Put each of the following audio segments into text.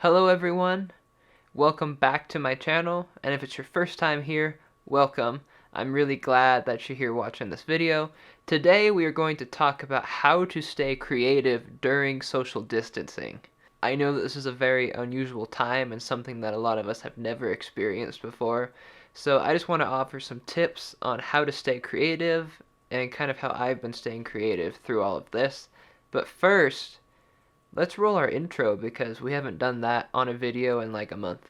Hello everyone, welcome back to my channel, and if it's your first time here, welcome. I'm really glad that you're here watching this video. Today we are going to talk about how to stay creative during social distancing. I know that this is a very unusual time and something that a lot of us have never experienced before, so I just want to offer some tips on how to stay creative and kind of how I've been staying creative through all of this. But first, let's roll our intro because we haven't done that on a video in like a month.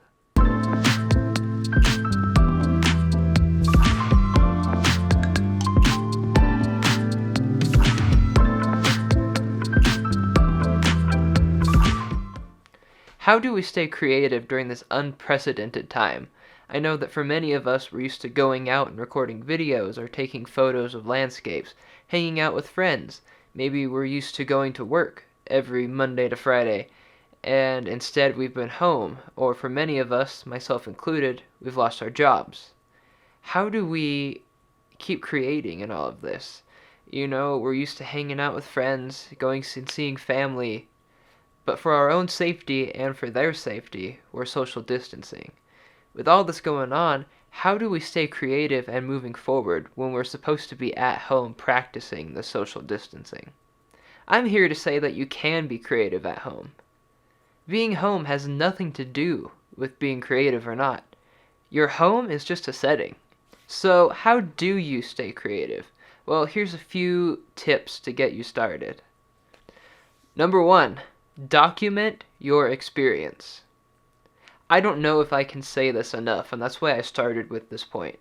How do we stay creative during this unprecedented time? I know that for many of us, we're used to going out and recording videos or taking photos of landscapes, hanging out with friends. Maybe we're used to going to work every Monday to Friday, and instead we've been home, or for many of us, myself included, we've lost our jobs. How do we keep creating in all of this? You know, we're used to hanging out with friends, going and seeing family, but for our own safety and for their safety, we're social distancing. With all this going on, how do we stay creative and moving forward when we're supposed to be at home practicing the social distancing? I'm here to say that you can be creative at home. Being home has nothing to do with being creative or not. Your home is just a setting. So how do you stay creative? Well, here's a few tips to get you started. Number 1, document your experience. I don't know if I can say this enough, and that's why I started with this point.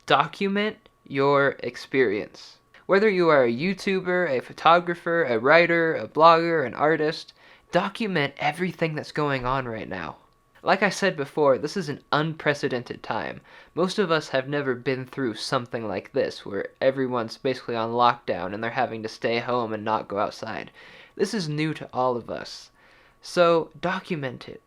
Document your experience. Whether you are a YouTuber, a photographer, a writer, a blogger, an artist, document everything that's going on right now. Like I said before, this is an unprecedented time. Most of us have never been through something like this, where everyone's basically on lockdown and they're having to stay home and not go outside. This is new to all of us. So document it.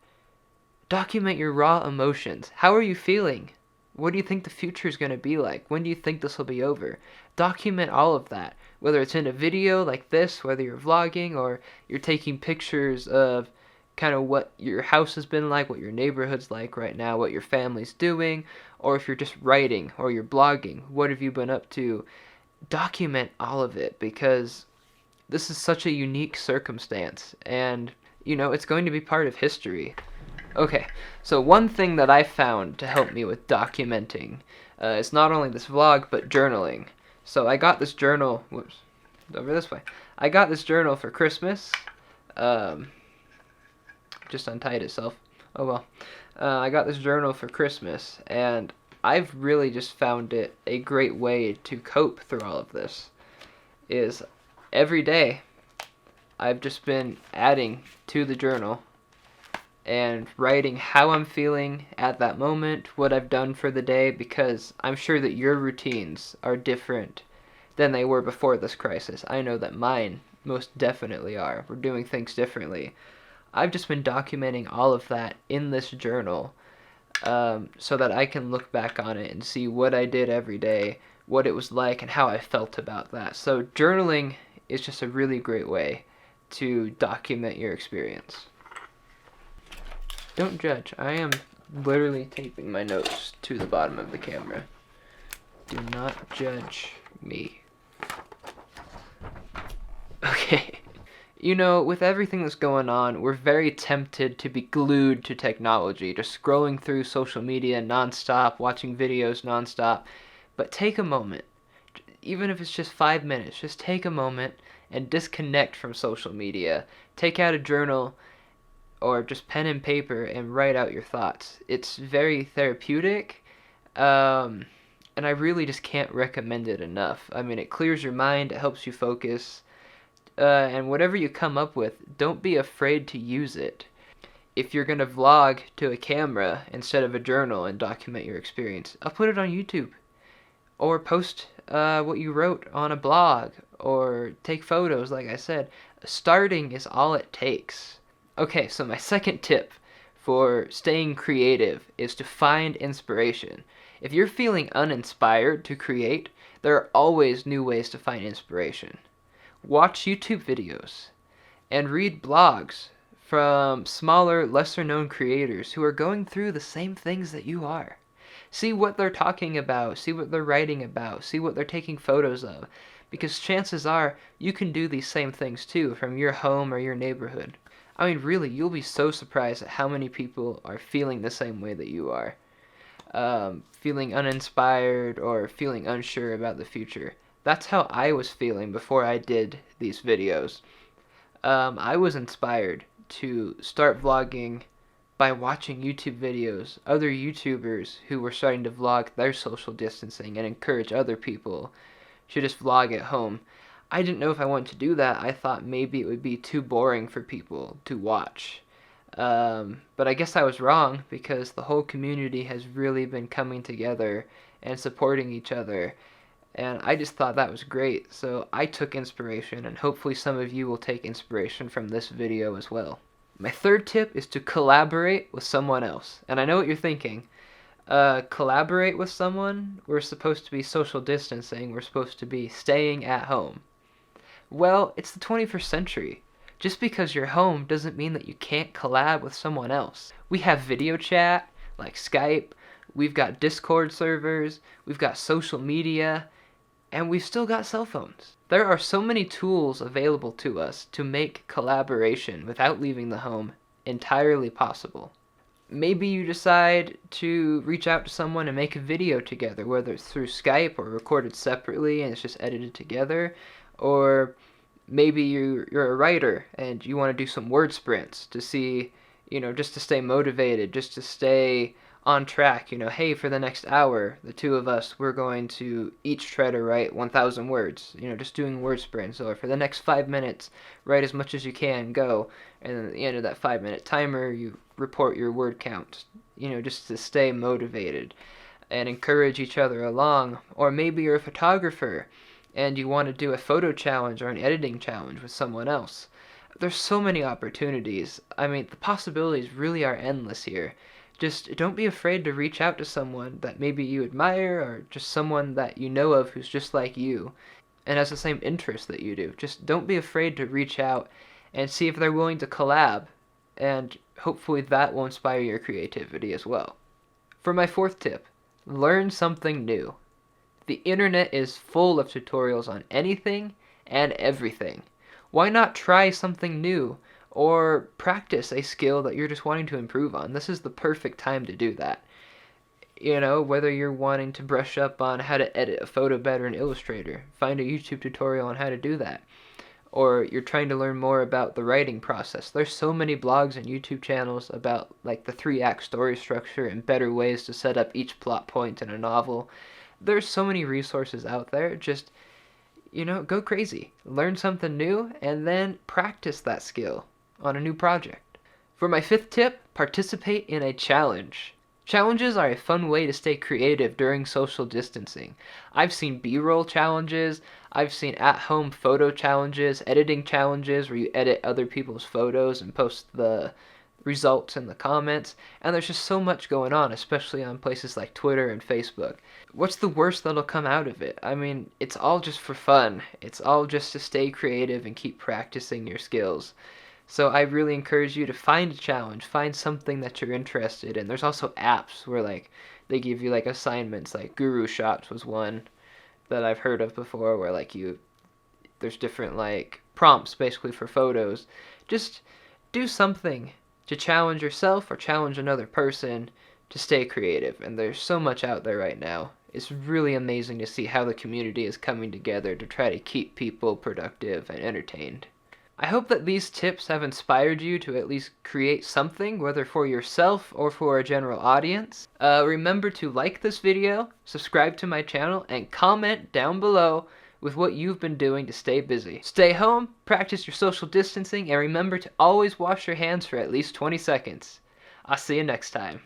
Document your raw emotions. How are you feeling? What do you think the future is going to be like? When do you think this will be over? Document all of that, whether it's in a video like this, whether you're vlogging or you're taking pictures of kind of what your house has been like, what your neighborhood's like right now, what your family's doing, or if you're just writing or you're blogging, what have you been up to? Document all of it because this is such a unique circumstance and, you know, it's going to be part of history. Okay, so one thing that I found to help me with documenting is not only this vlog, but journaling. So I got this journal, whoops, over this way. I got this journal for Christmas, just untied itself, oh well. I got this journal for Christmas, and I've really just found it a great way to cope through all of this. Is every day, I've just been adding to the journal and writing how I'm feeling at that moment, what I've done for the day, because I'm sure that your routines are different than they were before this crisis. I know that mine most definitely are. We're doing things differently. I've just been documenting all of that in this journal so that I can look back on it and see what I did every day, what it was like, and how I felt about that. So journaling is just a really great way to document your experience. Don't judge. I am literally taping my notes to the bottom of the camera. Do not judge me. Okay. You know, with everything that's going on, we're very tempted to be glued to technology, just scrolling through social media nonstop, watching videos nonstop. But take a moment. Even if it's just 5 minutes, just take a moment and disconnect from social media. Take out a journal or just pen and paper and write out your thoughts. It's very therapeutic, and I really just can't recommend it enough. I mean, it clears your mind, it helps you focus, and whatever you come up with, don't be afraid to use it. If you're going to vlog to a camera instead of a journal and document your experience, I'll put it on YouTube, or post what you wrote on a blog, or take photos like I said. Starting is all it takes. Okay, so my second tip for staying creative is to find inspiration. If you're feeling uninspired to create, there are always new ways to find inspiration. Watch YouTube videos and read blogs from smaller, lesser known creators who are going through the same things that you are. See what they're talking about, see what they're writing about, see what they're taking photos of, because chances are you can do these same things too from your home or your neighborhood. I mean, really, you'll be so surprised at how many people are feeling the same way that you are. Feeling uninspired or feeling unsure about the future. That's how I was feeling before I did these videos. I was inspired to start vlogging by watching YouTube videos, other YouTubers who were starting to vlog their social distancing and encourage other people to just vlog at home. I didn't know if I wanted to do that. I thought maybe it would be too boring for people to watch. But I guess I was wrong, because the whole community has really been coming together and supporting each other. And I just thought that was great. So I took inspiration, and hopefully some of you will take inspiration from this video as well. My third tip is to collaborate with someone else. And I know what you're thinking. Collaborate with someone? We're supposed to be social distancing. We're supposed to be staying at home. Well, it's the 21st century. Just because you're home doesn't mean that you can't collab with someone else. We have video chat, like Skype, we've got Discord servers, we've got social media, and we've still got cell phones. There are so many tools available to us to make collaboration without leaving the home entirely possible. Maybe you decide to reach out to someone and make a video together, whether it's through Skype or recorded separately and it's just edited together, or maybe you're a writer and you want to do some word sprints to see, just to stay motivated, just to stay on track. Hey, for the next hour, the two of us, we're going to each try to write 1,000 words, just doing word sprints. Or for the next 5 minutes, write as much as you can, go. And then at the end of that 5-minute timer, you report your word count, just to stay motivated and encourage each other along. Or maybe you're a photographer and you want to do a photo challenge or an editing challenge with someone else. There's so many opportunities. I mean, the possibilities really are endless here. Just don't be afraid to reach out to someone that maybe you admire, or just someone that you know of who's just like you and has the same interests that you do. Just don't be afraid to reach out and see if they're willing to collab, and hopefully that will inspire your creativity as well. For my fourth tip, learn something new. The internet is full of tutorials on anything and everything. Why not try something new or practice a skill that you're just wanting to improve on? This is the perfect time to do that. Whether you're wanting to brush up on how to edit a photo better in Illustrator, find a YouTube tutorial on how to do that. Or you're trying to learn more about the writing process. There's so many blogs and YouTube channels about like the 3-act story structure and better ways to set up each plot point in a novel. There's so many resources out there. Just, go crazy. Learn something new and then practice that skill on a new project. For my fifth tip, participate in a challenge. Challenges are a fun way to stay creative during social distancing. I've seen B-roll challenges, I've seen at-home photo challenges, editing challenges where you edit other people's photos and post the results in the comments, and there's just so much going on, especially on places like Twitter and Facebook. What's the worst that'll come out of it? I mean, it's all just for fun. It's all just to stay creative and keep practicing your skills. So I really encourage you to find a challenge, find something that you're interested in. There's also apps where they give you assignments, like Guru Shots was one that I've heard of before, where there's different prompts basically for photos. Just do something to challenge yourself or challenge another person to stay creative. And there's so much out there right now. It's really amazing to see how the community is coming together to try to keep people productive and entertained. I hope that these tips have inspired you to at least create something, whether for yourself or for a general audience. Remember to like this video, subscribe to my channel, and comment down below with what you've been doing to stay busy. Stay home, practice your social distancing, and remember to always wash your hands for at least 20 seconds. I'll see you next time.